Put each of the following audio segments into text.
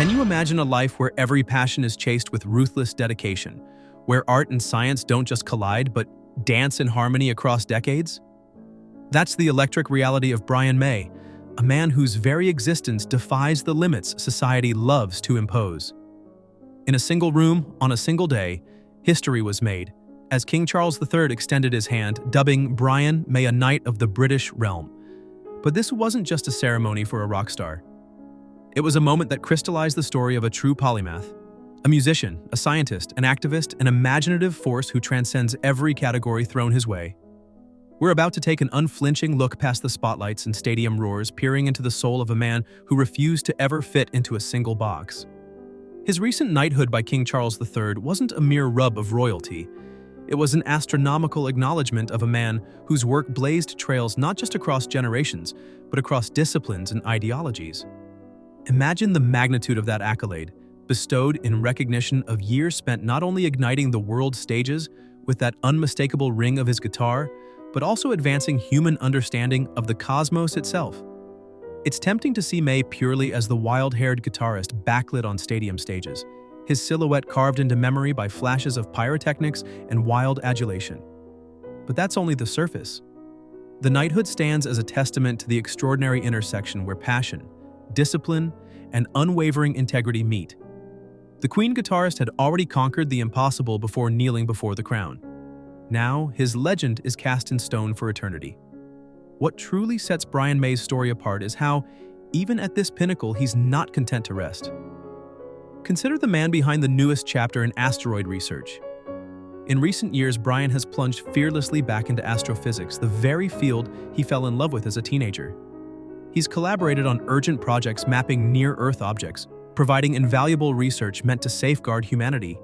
Can you imagine a life where every passion is chased with ruthless dedication, where art and science don't just collide but dance in harmony across decades? That's the electric reality of Brian May, a man whose very existence defies the limits society loves to impose. In a single room, on a single day, history was made, as King Charles III extended his hand, dubbing Brian May a Knight of the British Realm. But this wasn't just a ceremony for a rock star. It was a moment that crystallized the story of a true polymath, a musician, a scientist, an activist, an imaginative force who transcends every category thrown his way. We're about to take an unflinching look past the spotlights and stadium roars, peering into the soul of a man who refused to ever fit into a single box. His recent knighthood by King Charles III wasn't a mere rub of royalty. It was an astronomical acknowledgement of a man whose work blazed trails not just across generations, but across disciplines and ideologies. Imagine the magnitude of that accolade, bestowed in recognition of years spent not only igniting the world's stages with that unmistakable ring of his guitar, but also advancing human understanding of the cosmos itself. It's tempting to see May purely as the wild-haired guitarist backlit on stadium stages, his silhouette carved into memory by flashes of pyrotechnics and wild adulation. But that's only the surface. The knighthood stands as a testament to the extraordinary intersection where passion, discipline, and unwavering integrity meet. The Queen guitarist had already conquered the impossible before kneeling before the crown. Now, his legend is cast in stone for eternity. What truly sets Brian May's story apart is how, even at this pinnacle, he's not content to rest. Consider the man behind the newest chapter in asteroid research. In recent years, Brian has plunged fearlessly back into astrophysics, the very field he fell in love with as a teenager. He's collaborated on urgent projects mapping near-Earth objects, providing invaluable research meant to safeguard humanity.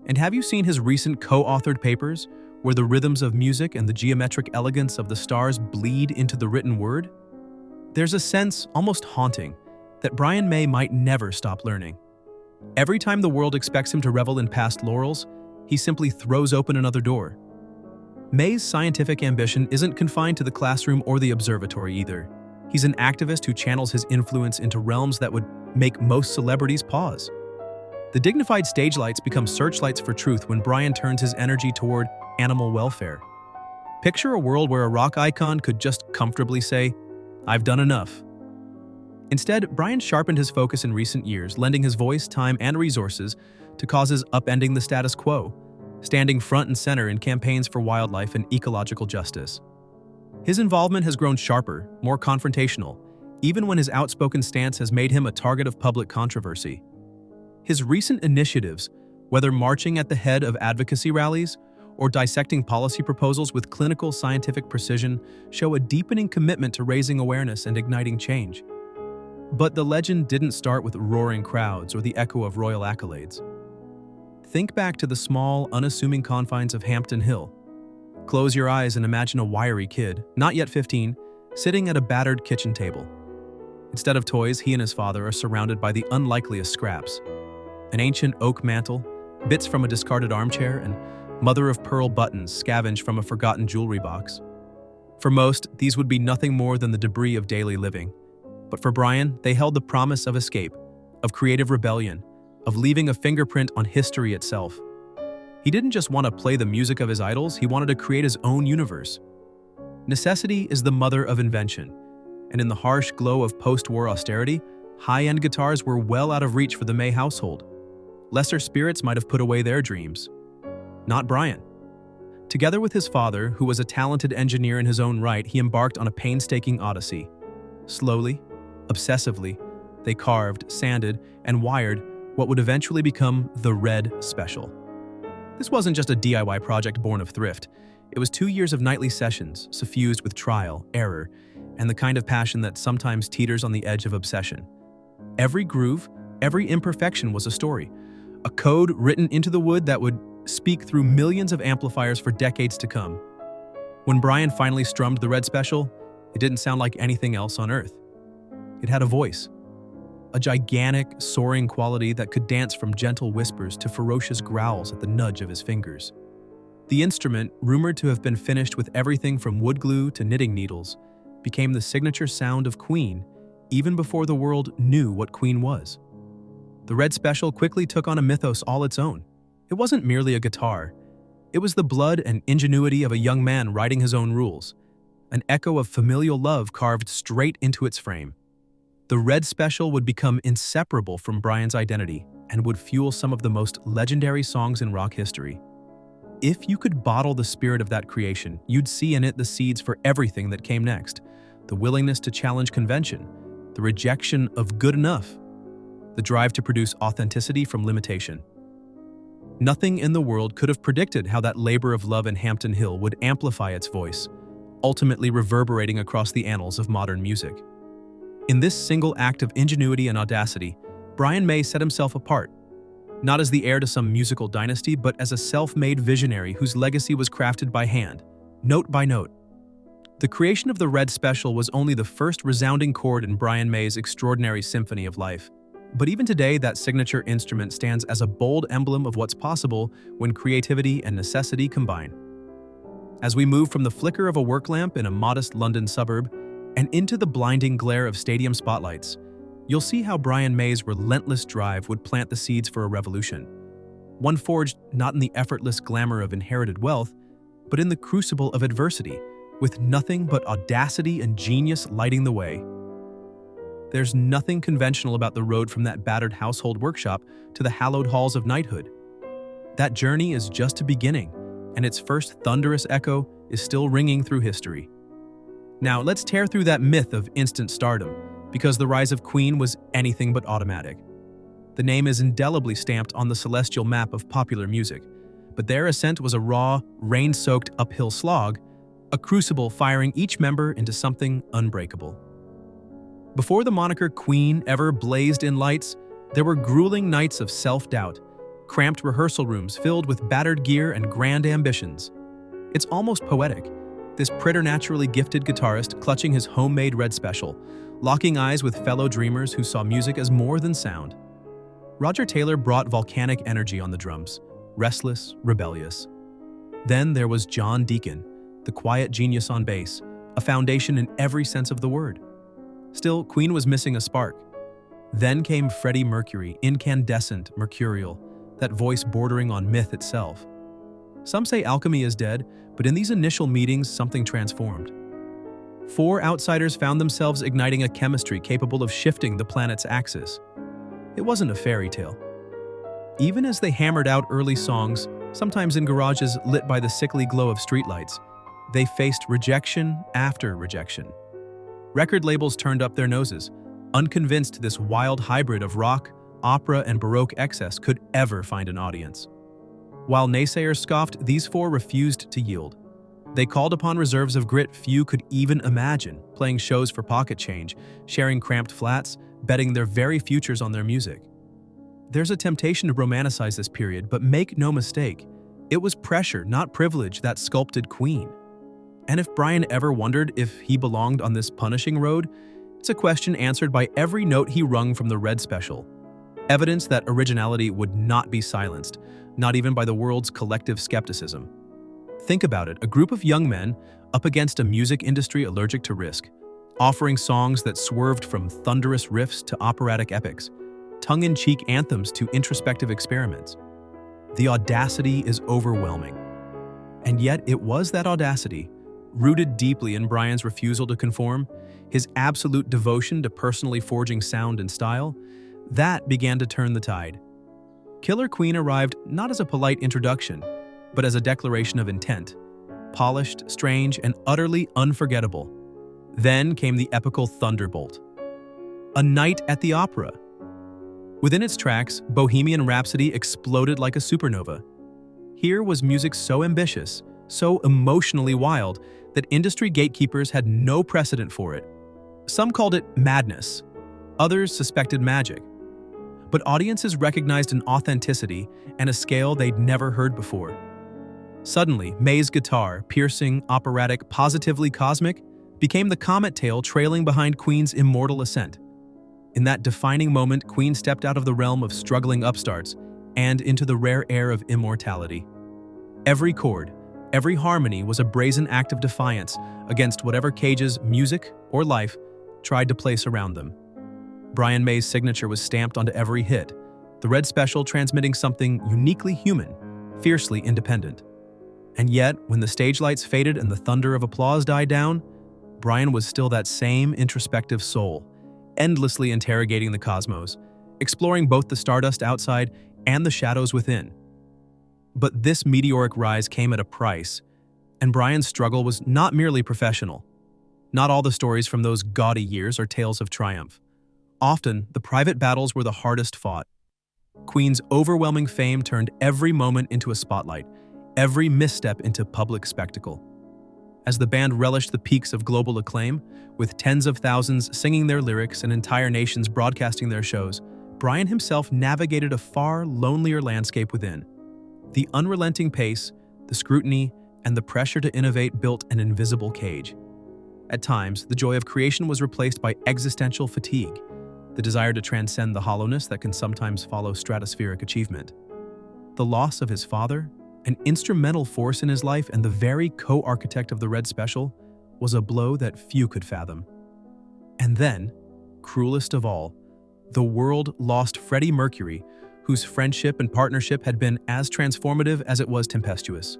And have you seen his recent co-authored papers, where the rhythms of music and the geometric elegance of the stars bleed into the written word? There's a sense, almost haunting, that Brian May might never stop learning. Every time the world expects him to revel in past laurels, he simply throws open another door. May's scientific ambition isn't confined to the classroom or the observatory either. He's an activist who channels his influence into realms that would make most celebrities pause. The dignified stage lights become searchlights for truth when Brian turns his energy toward animal welfare. Picture a world where a rock icon could just comfortably say, "I've done enough." Instead, Brian sharpened his focus in recent years, lending his voice, time, and resources to causes upending the status quo, standing front and center in campaigns for wildlife and ecological justice. His involvement has grown sharper, more confrontational, even when his outspoken stance has made him a target of public controversy. His recent initiatives, whether marching at the head of advocacy rallies or dissecting policy proposals with clinical scientific precision, show a deepening commitment to raising awareness and igniting change. But the legend didn't start with roaring crowds or the echo of royal accolades. Think back to the small, unassuming confines of Hampton Hill. Close your eyes and imagine a wiry kid, not yet 15, sitting at a battered kitchen table. Instead of toys, he and his father are surrounded by the unlikeliest scraps. An ancient oak mantle, bits from a discarded armchair, and mother-of-pearl buttons scavenged from a forgotten jewelry box. For most, these would be nothing more than the debris of daily living. But for Brian, they held the promise of escape, of creative rebellion, of leaving a fingerprint on history itself. He didn't just want to play the music of his idols, he wanted to create his own universe. Necessity is the mother of invention, and in the harsh glow of post-war austerity, high-end guitars were well out of reach for the May household. Lesser spirits might have put away their dreams. Not Brian. Together with his father, who was a talented engineer in his own right, he embarked on a painstaking odyssey. Slowly, obsessively, they carved, sanded, and wired what would eventually become the Red Special. This wasn't just a DIY project born of thrift. It was 2 years of nightly sessions, suffused with trial, error, and the kind of passion that sometimes teeters on the edge of obsession. Every groove, every imperfection was a story, a code written into the wood that would speak through millions of amplifiers for decades to come. When Brian finally strummed the Red Special, it didn't sound like anything else on Earth. It had a voice, a gigantic, soaring quality that could dance from gentle whispers to ferocious growls at the nudge of his fingers. The instrument, rumored to have been finished with everything from wood glue to knitting needles, became the signature sound of Queen even before the world knew what Queen was. The Red Special quickly took on a mythos all its own. It wasn't merely a guitar. It was the blood and ingenuity of a young man writing his own rules, an echo of familial love carved straight into its frame. The Red Special would become inseparable from Brian's identity and would fuel some of the most legendary songs in rock history. If you could bottle the spirit of that creation, you'd see in it the seeds for everything that came next. The willingness to challenge convention, the rejection of good enough, the drive to produce authenticity from limitation. Nothing in the world could have predicted how that labor of love in Hampton Hill would amplify its voice, ultimately reverberating across the annals of modern music. In this single act of ingenuity and audacity, Brian May set himself apart, not as the heir to some musical dynasty, but as a self-made visionary whose legacy was crafted by hand, note by note. The creation of the Red Special was only the first resounding chord in Brian May's extraordinary symphony of life. But even today, that signature instrument stands as a bold emblem of what's possible when creativity and necessity combine. As we move from the flicker of a work lamp in a modest London suburb and into the blinding glare of stadium spotlights, you'll see how Brian May's relentless drive would plant the seeds for a revolution. One forged not in the effortless glamour of inherited wealth, but in the crucible of adversity, with nothing but audacity and genius lighting the way. There's nothing conventional about the road from that battered household workshop to the hallowed halls of knighthood. That journey is just a beginning, and its first thunderous echo is still ringing through history. Now, let's tear through that myth of instant stardom, because the rise of Queen was anything but automatic. The name is indelibly stamped on the celestial map of popular music, but their ascent was a raw, rain-soaked uphill slog, a crucible firing each member into something unbreakable. Before the moniker Queen ever blazed in lights, there were grueling nights of self-doubt, cramped rehearsal rooms filled with battered gear and grand ambitions. It's almost poetic, this preternaturally gifted guitarist clutching his homemade Red Special, locking eyes with fellow dreamers who saw music as more than sound. Roger Taylor brought volcanic energy on the drums, restless, rebellious. Then there was John Deacon, the quiet genius on bass, a foundation in every sense of the word. Still, Queen was missing a spark. Then came Freddie Mercury, incandescent, mercurial, that voice bordering on myth itself. Some say alchemy is dead, but in these initial meetings, something transformed. Four outsiders found themselves igniting a chemistry capable of shifting the planet's axis. It wasn't a fairy tale. Even as they hammered out early songs, sometimes in garages lit by the sickly glow of streetlights, they faced rejection after rejection. Record labels turned up their noses, unconvinced this wild hybrid of rock, opera, and Baroque excess could ever find an audience. While naysayers scoffed, these four refused to yield. They called upon reserves of grit few could even imagine, playing shows for pocket change, sharing cramped flats, betting their very futures on their music. There's a temptation to romanticize this period, but make no mistake, it was pressure, not privilege, that sculpted Queen. And if Brian ever wondered if he belonged on this punishing road, it's a question answered by every note he wrung from the Red Special. Evidence that originality would not be silenced, not even by the world's collective skepticism. Think about it, a group of young men up against a music industry allergic to risk, offering songs that swerved from thunderous riffs to operatic epics, tongue-in-cheek anthems to introspective experiments. The audacity is overwhelming. And yet it was that audacity, rooted deeply in Brian's refusal to conform, his absolute devotion to personally forging sound and style, that began to turn the tide. Killer Queen arrived not as a polite introduction, but as a declaration of intent, polished, strange, and utterly unforgettable. Then came the epical thunderbolt. A Night at the Opera. Within its tracks, Bohemian Rhapsody exploded like a supernova. Here was music so ambitious, so emotionally wild, that industry gatekeepers had no precedent for it. Some called it madness, others suspected magic. But audiences recognized an authenticity and a scale they'd never heard before. Suddenly, May's guitar, piercing, operatic, positively cosmic, became the comet tail trailing behind Queen's immortal ascent. In that defining moment, Queen stepped out of the realm of struggling upstarts and into the rare air of immortality. Every chord, every harmony was a brazen act of defiance against whatever cages music or life tried to place around them. Brian May's signature was stamped onto every hit, the Red Special transmitting something uniquely human, fiercely independent. And yet, when the stage lights faded and the thunder of applause died down, Brian was still that same introspective soul, endlessly interrogating the cosmos, exploring both the stardust outside and the shadows within. But this meteoric rise came at a price, and Brian's struggle was not merely professional. Not all the stories from those gaudy years are tales of triumph. Often, the private battles were the hardest fought. Queen's overwhelming fame turned every moment into a spotlight, every misstep into public spectacle. As the band relished the peaks of global acclaim, with tens of thousands singing their lyrics and entire nations broadcasting their shows, Brian himself navigated a far lonelier landscape within. The unrelenting pace, the scrutiny, and the pressure to innovate built an invisible cage. At times, the joy of creation was replaced by existential fatigue, the desire to transcend the hollowness that can sometimes follow stratospheric achievement. The loss of his father, an instrumental force in his life and the very co-architect of the Red Special, was a blow that few could fathom. And then, cruelest of all, the world lost Freddie Mercury, whose friendship and partnership had been as transformative as it was tempestuous.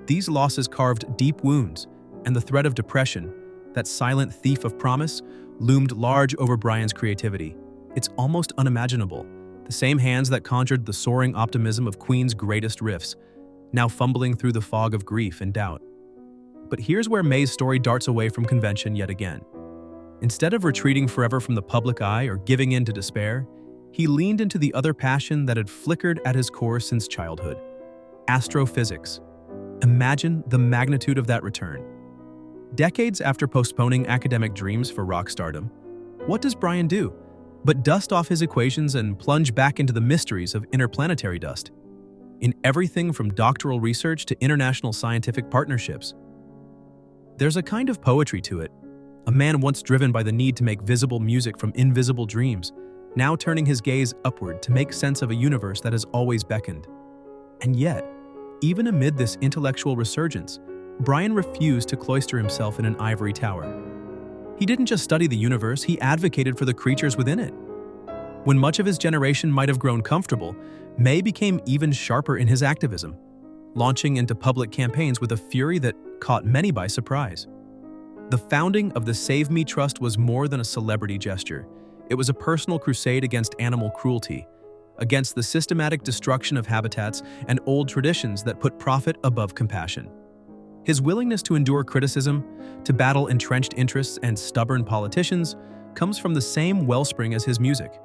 These losses carved deep wounds, and the threat of depression, that silent thief of promise, loomed large over Brian's creativity. It's almost unimaginable. The same hands that conjured the soaring optimism of Queen's greatest riffs, now fumbling through the fog of grief and doubt. But here's where May's story darts away from convention yet again. Instead of retreating forever from the public eye or giving in to despair, he leaned into the other passion that had flickered at his core since childhood: astrophysics. Imagine the magnitude of that return. Decades after postponing academic dreams for rock stardom, what does Brian do but dust off his equations and plunge back into the mysteries of interplanetary dust? In everything from doctoral research to international scientific partnerships. There's a kind of poetry to it. A man once driven by the need to make visible music from invisible dreams, now turning his gaze upward to make sense of a universe that has always beckoned. And yet, even amid this intellectual resurgence, Brian refused to cloister himself in an ivory tower. He didn't just study the universe, he advocated for the creatures within it. When much of his generation might have grown comfortable, May became even sharper in his activism, launching into public campaigns with a fury that caught many by surprise. The founding of the Save Me Trust was more than a celebrity gesture. It was a personal crusade against animal cruelty, against the systematic destruction of habitats and old traditions that put profit above compassion. His willingness to endure criticism, to battle entrenched interests and stubborn politicians, comes from the same wellspring as his music.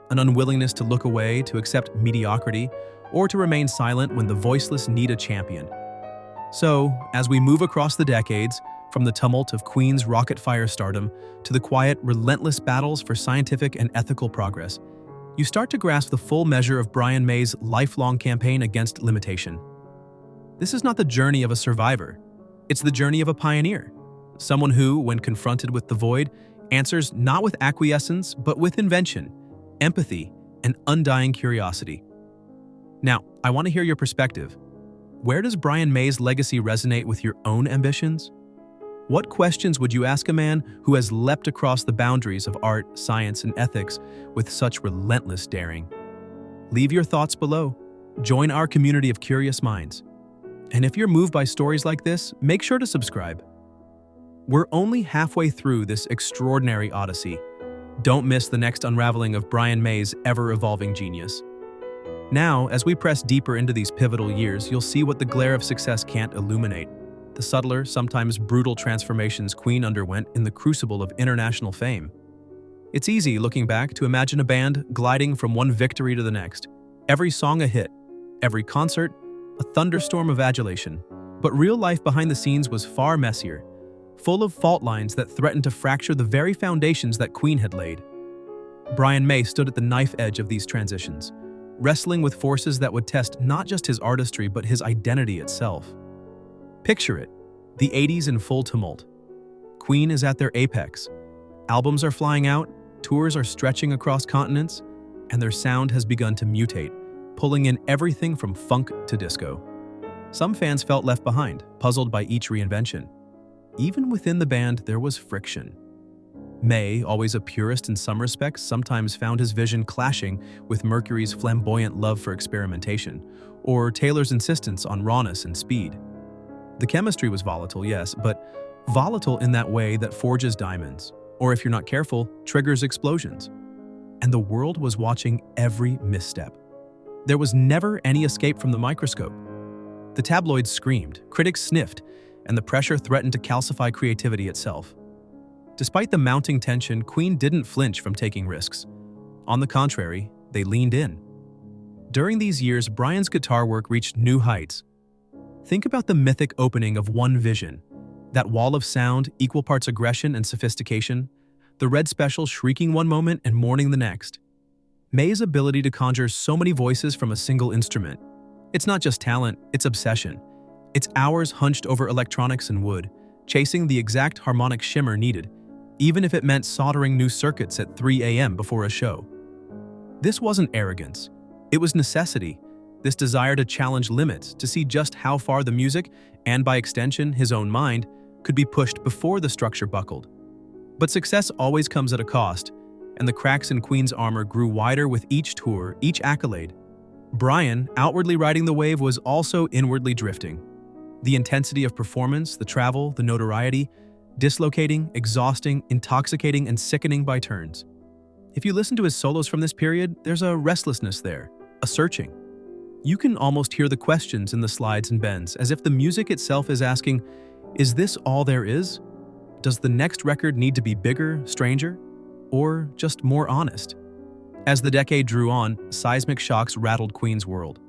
An unwillingness to look away, to accept mediocrity, or to remain silent when the voiceless need a champion. So, as we move across the decades, from the tumult of Queen's rocket-fire stardom to the quiet, relentless battles for scientific and ethical progress, you start to grasp the full measure of Brian May's lifelong campaign against limitation. This is not the journey of a survivor. It's the journey of a pioneer, someone who, when confronted with the void, answers not with acquiescence, but with invention, empathy, and undying curiosity. Now, I want to hear your perspective. Where does Brian May's legacy resonate with your own ambitions? What questions would you ask a man who has leapt across the boundaries of art, science, and ethics with such relentless daring? Leave your thoughts below. Join our community of curious minds. And if you're moved by stories like this, make sure to subscribe. We're only halfway through this extraordinary odyssey. Don't miss the next unraveling of Brian May's ever-evolving genius. Now, as we press deeper into these pivotal years, you'll see what the glare of success can't illuminate. The subtler, sometimes brutal transformations Queen underwent in the crucible of international fame. It's easy, looking back, to imagine a band gliding from one victory to the next. Every song a hit, every concert a thunderstorm of adulation. But real life behind the scenes was far messier, full of fault lines that threatened to fracture the very foundations that Queen had laid. Brian May stood at the knife edge of these transitions, wrestling with forces that would test not just his artistry but his identity itself. Picture it, the 80s in full tumult. Queen is at their apex. Albums are flying out, tours are stretching across continents, and their sound has begun to mutate, pulling in everything from funk to disco. Some fans felt left behind, puzzled by each reinvention. Even within the band, there was friction. May, always a purist in some respects, sometimes found his vision clashing with Mercury's flamboyant love for experimentation, or Taylor's insistence on rawness and speed. The chemistry was volatile, yes, but volatile in that way that forges diamonds, or if you're not careful, triggers explosions. And the world was watching every misstep. There was never any escape from the microscope. The tabloids screamed, critics sniffed, and the pressure threatened to calcify creativity itself. Despite the mounting tension, Queen didn't flinch from taking risks. On the contrary, they leaned in. During these years, Brian's guitar work reached new heights. Think about the mythic opening of One Vision, that wall of sound, equal parts aggression and sophistication, the Red Special shrieking one moment and mourning the next. May's ability to conjure so many voices from a single instrument. It's not just talent, it's obsession. It's hours hunched over electronics and wood, chasing the exact harmonic shimmer needed, even if it meant soldering new circuits at 3 a.m. before a show. This wasn't arrogance. It was necessity, this desire to challenge limits, to see just how far the music, and by extension his own mind, could be pushed before the structure buckled. But success always comes at a cost, and the cracks in Queen's armor grew wider with each tour, each accolade. Brian, outwardly riding the wave, was also inwardly drifting. The intensity of performance, the travel, the notoriety, dislocating, exhausting, intoxicating, and sickening by turns. If you listen to his solos from this period, there's a restlessness there, a searching. You can almost hear the questions in the slides and bends, as if the music itself is asking, is this all there is? Does the next record need to be bigger, stranger, or just more honest? As the decade drew on, seismic shocks rattled Queen's world.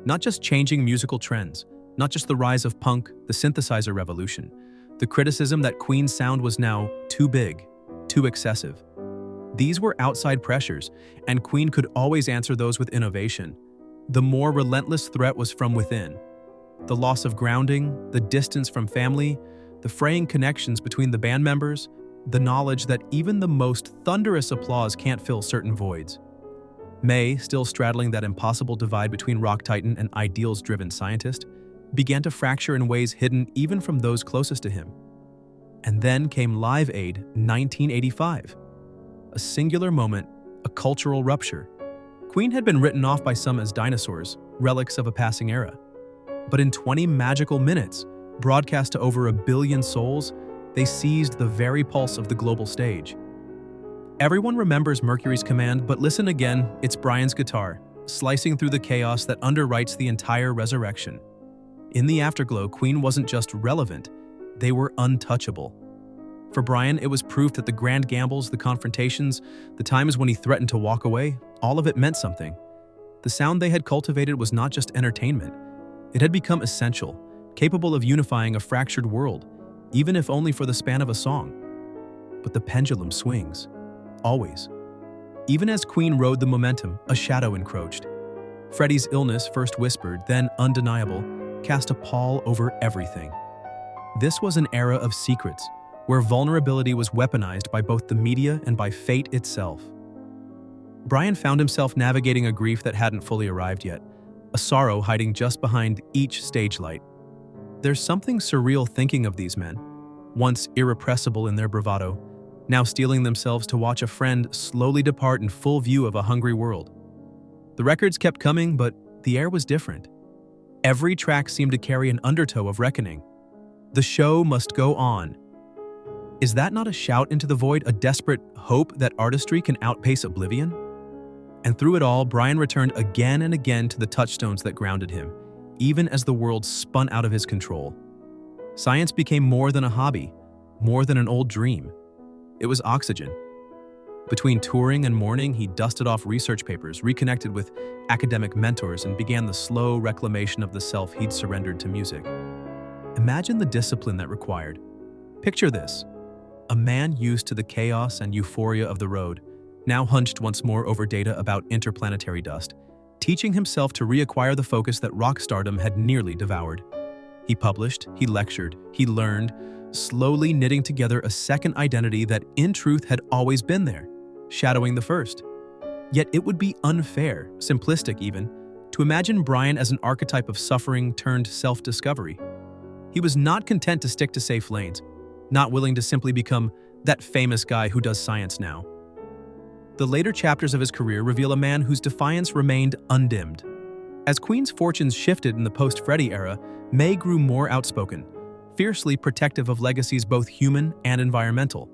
Not just changing musical trends, not just the rise of punk, the synthesizer revolution, the criticism that Queen's sound was now too big, too excessive. These were outside pressures, and Queen could always answer those with innovation. The more relentless threat was from within. The loss of grounding, the distance from family, the fraying connections between the band members, the knowledge that even the most thunderous applause can't fill certain voids. May, still straddling that impossible divide between rock titan and ideals-driven scientist, began to fracture in ways hidden even from those closest to him. And then came Live Aid 1985. A singular moment, a cultural rupture. Queen had been written off by some as dinosaurs, relics of a passing era. But in 20 magical minutes, broadcast to over 1 billion souls, they seized the very pulse of the global stage. Everyone remembers Mercury's command, but listen again, it's Brian's guitar, slicing through the chaos that underwrites the entire resurrection. In the afterglow, Queen wasn't just relevant, they were untouchable. For Brian, it was proof that the grand gambles, the confrontations, the times when he threatened to walk away, all of it meant something. The sound they had cultivated was not just entertainment. It had become essential, capable of unifying a fractured world, even if only for the span of a song. But the pendulum swings, always. Even as Queen rode the momentum, a shadow encroached. Freddie's illness, first whispered, then undeniable, cast a pall over everything. This was an era of secrets, where vulnerability was weaponized by both the media and by fate itself. Brian found himself navigating a grief that hadn't fully arrived yet, a sorrow hiding just behind each stage light. There's something surreal thinking of these men, once irrepressible in their bravado, now steeling themselves to watch a friend slowly depart in full view of a hungry world. The records kept coming, but the air was different. Every track seemed to carry an undertow of reckoning. The show must go on. Is that not a shout into the void, a desperate hope that artistry can outpace oblivion? And through it all, Brian returned again and again to the touchstones that grounded him, even as the world spun out of his control. Science became more than a hobby, more than an old dream. It was oxygen. Between touring and mourning, he dusted off research papers, reconnected with academic mentors, and began the slow reclamation of the self he'd surrendered to music. Imagine the discipline that required. Picture this: a man used to the chaos and euphoria of the road, now hunched once more over data about interplanetary dust, teaching himself to reacquire the focus that rock stardom had nearly devoured. He published, he lectured, he learned, slowly knitting together a second identity that in truth had always been there, shadowing the first. Yet it would be unfair, simplistic even, to imagine Brian as an archetype of suffering turned self-discovery. He was not content to stick to safe lanes, not willing to simply become that famous guy who does science now. The later chapters of his career reveal a man whose defiance remained undimmed. As Queen's fortunes shifted in the post-Freddie era, May grew more outspoken, fiercely protective of legacies both human and environmental.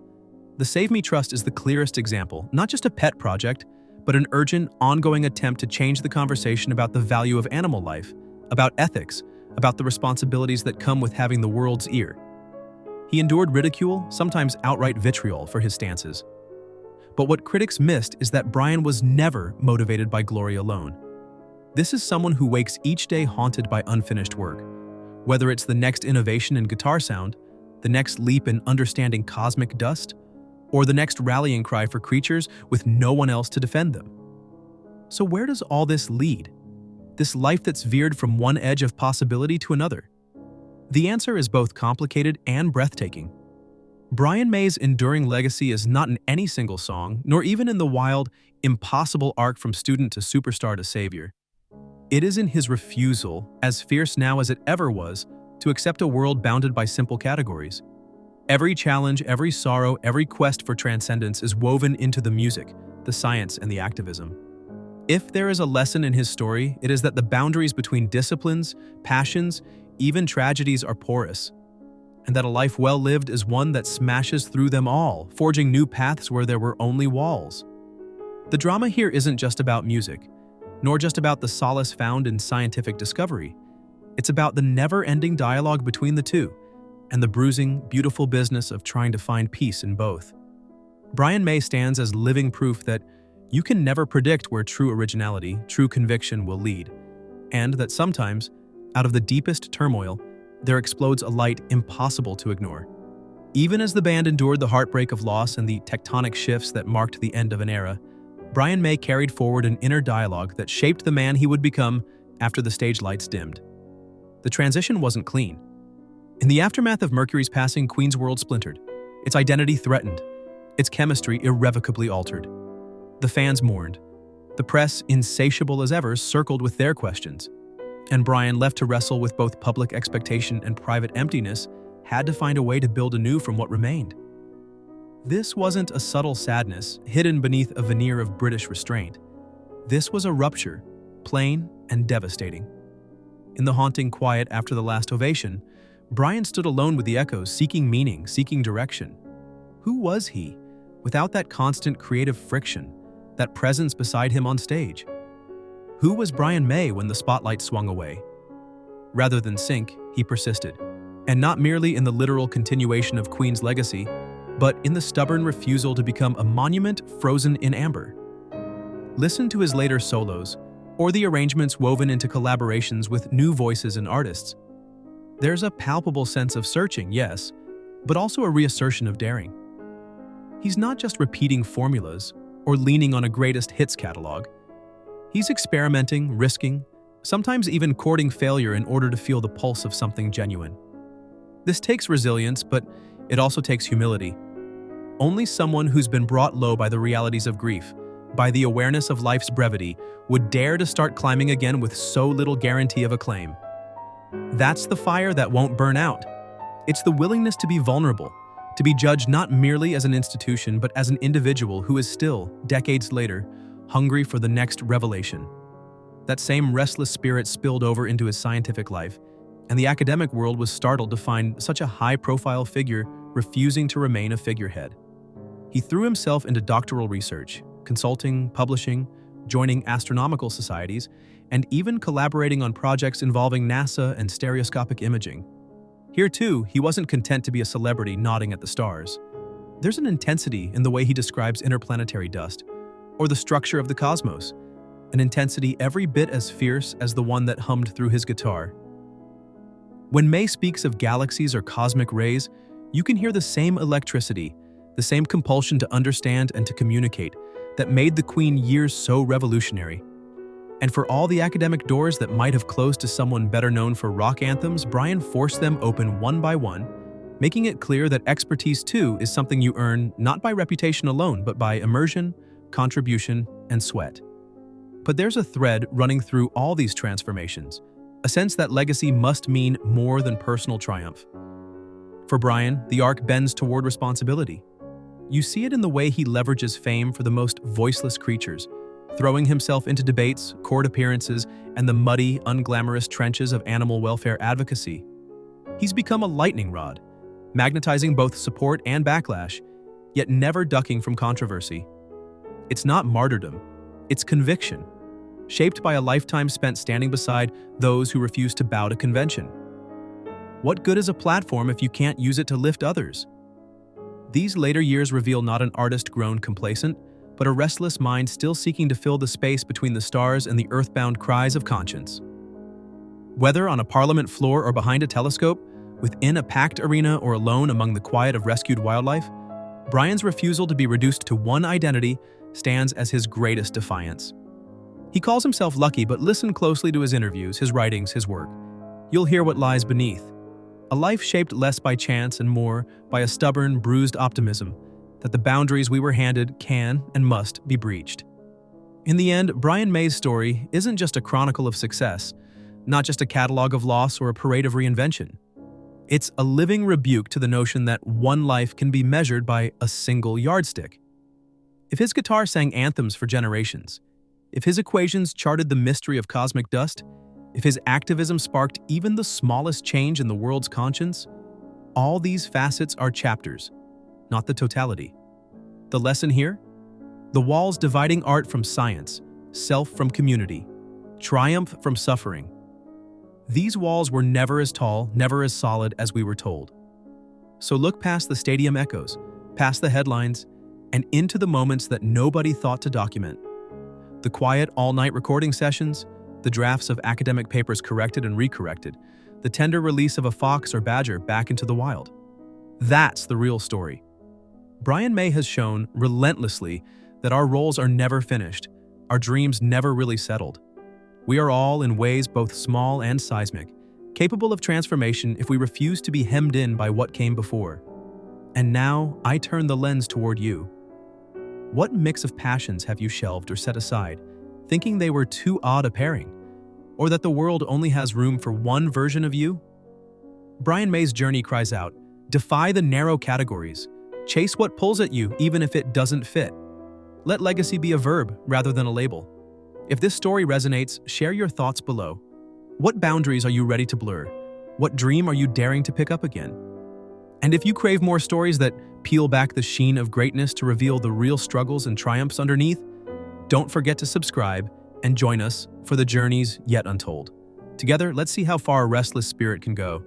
The Save Me Trust is the clearest example, not just a pet project, but an urgent, ongoing attempt to change the conversation about the value of animal life, about ethics, about the responsibilities that come with having the world's ear. He endured ridicule, sometimes outright vitriol, for his stances. But what critics missed is that Brian was never motivated by glory alone. This is someone who wakes each day haunted by unfinished work. Whether it's the next innovation in guitar sound, the next leap in understanding cosmic dust, or the next rallying cry for creatures with no one else to defend them. So where does all this lead? This life that's veered from one edge of possibility to another? The answer is both complicated and breathtaking. Brian May's enduring legacy is not in any single song, nor even in the wild, impossible arc from student to superstar to savior. It is in his refusal, as fierce now as it ever was, to accept a world bounded by simple categories. Every challenge, every sorrow, every quest for transcendence is woven into the music, the science, and the activism. If there is a lesson in his story, it is that the boundaries between disciplines, passions, even tragedies are porous, and that a life well lived is one that smashes through them all, forging new paths where there were only walls. The drama here isn't just about music, nor just about the solace found in scientific discovery. It's about the never-ending dialogue between the two, and the bruising, beautiful business of trying to find peace in both. Brian May stands as living proof that you can never predict where true originality, true conviction will lead, and that sometimes, out of the deepest turmoil, there explodes a light impossible to ignore. Even as the band endured the heartbreak of loss and the tectonic shifts that marked the end of an era, Brian May carried forward an inner dialogue that shaped the man he would become after the stage lights dimmed. The transition wasn't clean. In the aftermath of Mercury's passing, Queen's world splintered, its identity threatened, its chemistry irrevocably altered. The fans mourned. The press, insatiable as ever, circled with their questions. And Brian, left to wrestle with both public expectation and private emptiness, had to find a way to build anew from what remained. This wasn't a subtle sadness hidden beneath a veneer of British restraint. This was a rupture, plain and devastating. In the haunting quiet after the last ovation, Brian stood alone with the echoes, seeking meaning, seeking direction. Who was he, without that constant creative friction, that presence beside him on stage? Who was Brian May when the spotlight swung away? Rather than sink, he persisted, and not merely in the literal continuation of Queen's legacy, but in the stubborn refusal to become a monument frozen in amber. Listen to his later solos, or the arrangements woven into collaborations with new voices and artists. There's a palpable sense of searching, yes, but also a reassertion of daring. He's not just repeating formulas or leaning on a greatest hits catalog. He's experimenting, risking, sometimes even courting failure in order to feel the pulse of something genuine. This takes resilience, but it also takes humility. Only someone who's been brought low by the realities of grief, by the awareness of life's brevity, would dare to start climbing again with so little guarantee of acclaim. That's the fire that won't burn out. It's the willingness to be vulnerable, to be judged not merely as an institution, but as an individual who is still, decades later, hungry for the next revelation. That same restless spirit spilled over into his scientific life, and the academic world was startled to find such a high-profile figure refusing to remain a figurehead. He threw himself into doctoral research, consulting, publishing, joining astronomical societies, and even collaborating on projects involving NASA and stereoscopic imaging. Here too, he wasn't content to be a celebrity nodding at the stars. There's an intensity in the way he describes interplanetary dust, or the structure of the cosmos, an intensity every bit as fierce as the one that hummed through his guitar. When May speaks of galaxies or cosmic rays, you can hear the same electricity, the same compulsion to understand and to communicate that made the Queen years so revolutionary. And for all the academic doors that might have closed to someone better known for rock anthems, Brian forced them open one by one, making it clear that expertise too is something you earn not by reputation alone, but by immersion, contribution, and sweat. But there's a thread running through all these transformations, a sense that legacy must mean more than personal triumph. For Brian, the arc bends toward responsibility. You see it in the way he leverages fame for the most voiceless creatures, throwing himself into debates, court appearances, and the muddy, unglamorous trenches of animal welfare advocacy. He's become a lightning rod, magnetizing both support and backlash, yet never ducking from controversy. It's not martyrdom, it's conviction, shaped by a lifetime spent standing beside those who refuse to bow to convention. What good is a platform if you can't use it to lift others? These later years reveal not an artist grown complacent, but a restless mind still seeking to fill the space between the stars and the earthbound cries of conscience. Whether on a parliament floor or behind a telescope, within a packed arena or alone among the quiet of rescued wildlife, Brian's refusal to be reduced to one identity stands as his greatest defiance. He calls himself lucky, but listen closely to his interviews, his writings, his work. You'll hear what lies beneath. A life shaped less by chance and more by a stubborn, bruised optimism that the boundaries we were handed can and must be breached. In the end, Brian May's story isn't just a chronicle of success, not just a catalog of loss or a parade of reinvention. It's a living rebuke to the notion that one life can be measured by a single yardstick. If his guitar sang anthems for generations, if his equations charted the mystery of cosmic dust, if his activism sparked even the smallest change in the world's conscience, all these facets are chapters, not the totality. The lesson here? The walls dividing art from science, self from community, triumph from suffering. These walls were never as tall, never as solid as we were told. So look past the stadium echoes, past the headlines, and into the moments that nobody thought to document. The quiet all-night recording sessions, the drafts of academic papers corrected and recorrected, the tender release of a fox or badger back into the wild. That's the real story. Brian May has shown relentlessly that our roles are never finished, our dreams never really settled. We are all, in ways both small and seismic, capable of transformation if we refuse to be hemmed in by what came before. And now, I turn the lens toward you. What mix of passions have you shelved or set aside, thinking they were too odd a pairing, or that the world only has room for one version of you? Brian May's journey cries out, defy the narrow categories, chase what pulls at you even if it doesn't fit. Let legacy be a verb rather than a label. If this story resonates, share your thoughts below. What boundaries are you ready to blur? What dream are you daring to pick up again? And if you crave more stories that peel back the sheen of greatness to reveal the real struggles and triumphs underneath, don't forget to subscribe and join us for the journeys yet untold. Together, let's see how far a restless spirit can go.